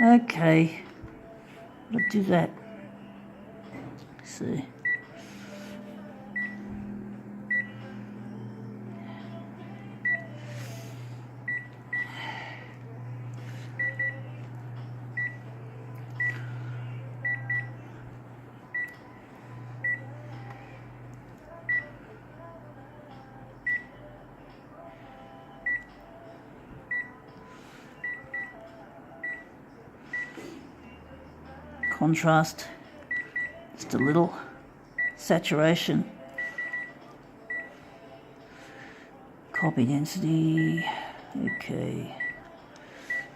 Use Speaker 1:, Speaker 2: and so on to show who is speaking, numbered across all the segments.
Speaker 1: Okay, let's do that. Let's see. Contrast, just a little. Saturation, copy density, okay,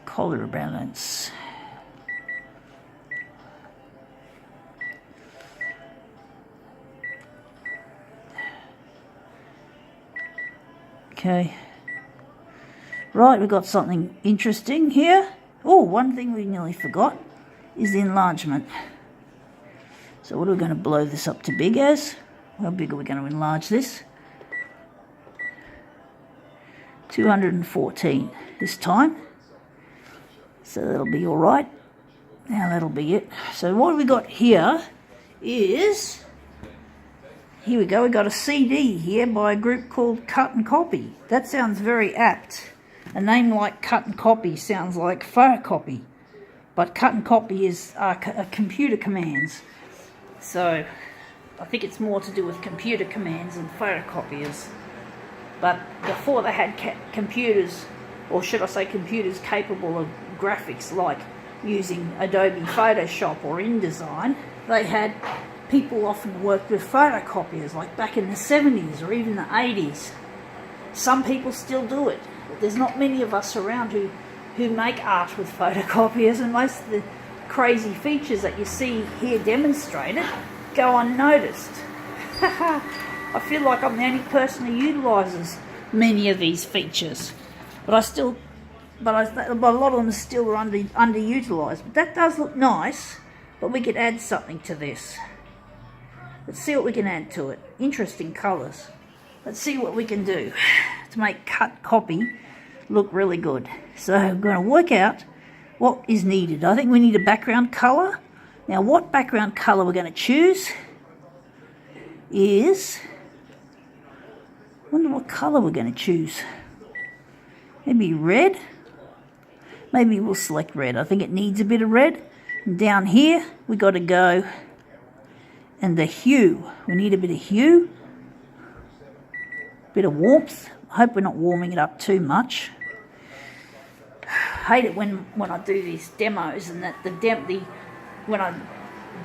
Speaker 1: color balance, okay, right, we've got something interesting here. Oh, one thing we nearly forgot is the enlargement. So what are we going to blow this up to big as? How big are we going to enlarge this? 214 this time. So that'll be all right. Now that'll be it. So what we got here is, here we go, we got a CD here by a group called Cut and Copy. That sounds very apt. A name like Cut and Copy sounds like photocopy. But Cut and Copy is computer commands. So I think it's more to do with computer commands and photocopiers. But before they had computers, or should I say computers capable of graphics like using Adobe Photoshop or InDesign, they had people often worked with photocopiers like back in the 70s or even the 80s. Some people still do it, but there's not many of us around who make art with photocopiers, and most of the crazy features that you see here demonstrated go unnoticed. I feel like I'm the only person who utilises many of these features, but a lot of them still are underutilised. But that does look nice, but we could add something to this. Let's see what we can add to it. Interesting colours. Let's see what we can do to make Cut Copy look really good. So I'm going to work out what is needed. I think we need a background colour. Now what background colour we're going to choose is, I wonder what colour we're going to choose. Maybe red. Maybe we'll select red. I think it needs a bit of red. And down here we got to go, and the hue. We need a bit of hue, bit of warmth. I hope we're not warming it up too much. I hate it when I do these demos and that when I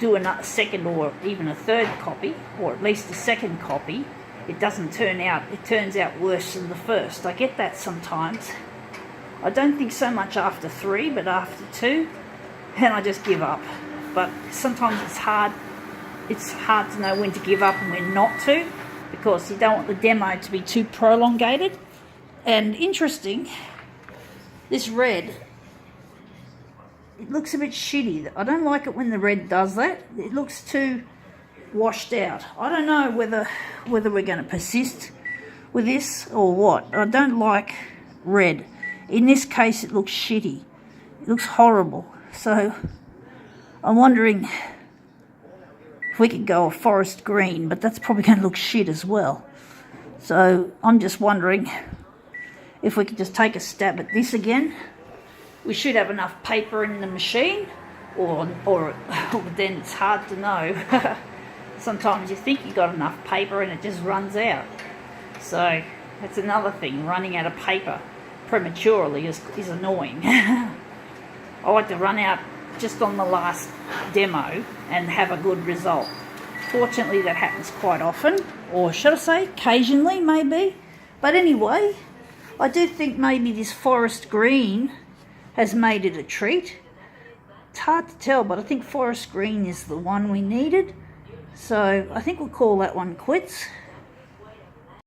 Speaker 1: do a second or even a third copy, or at least a second copy, it turns out worse than the first. I get that sometimes. I don't think so much after 3, but after 2, and I just give up. But sometimes it's hard to know when to give up and when not to, because you don't want the demo to be too prolongated. And interesting, this red, it looks a bit shitty. I don't like it when the red does that. It looks too washed out. I don't know whether we're going to persist with this or what. I don't like red. In this case, it looks shitty. It looks horrible. So I'm wondering if we could go a forest green, but that's probably going to look shit as well. So I'm just wondering if we could just take a stab at this again. We should have enough paper in the machine, or then it's hard to know. Sometimes you think you got enough paper and it just runs out. So that's another thing, running out of paper prematurely is annoying. I like to run out just on the last demo and have a good result. Fortunately, that happens quite often, or should I say occasionally maybe. But anyway, I do think maybe this forest green has made it a treat. It's hard to tell, but I think forest green is the one we needed. So I think we'll call that one quits.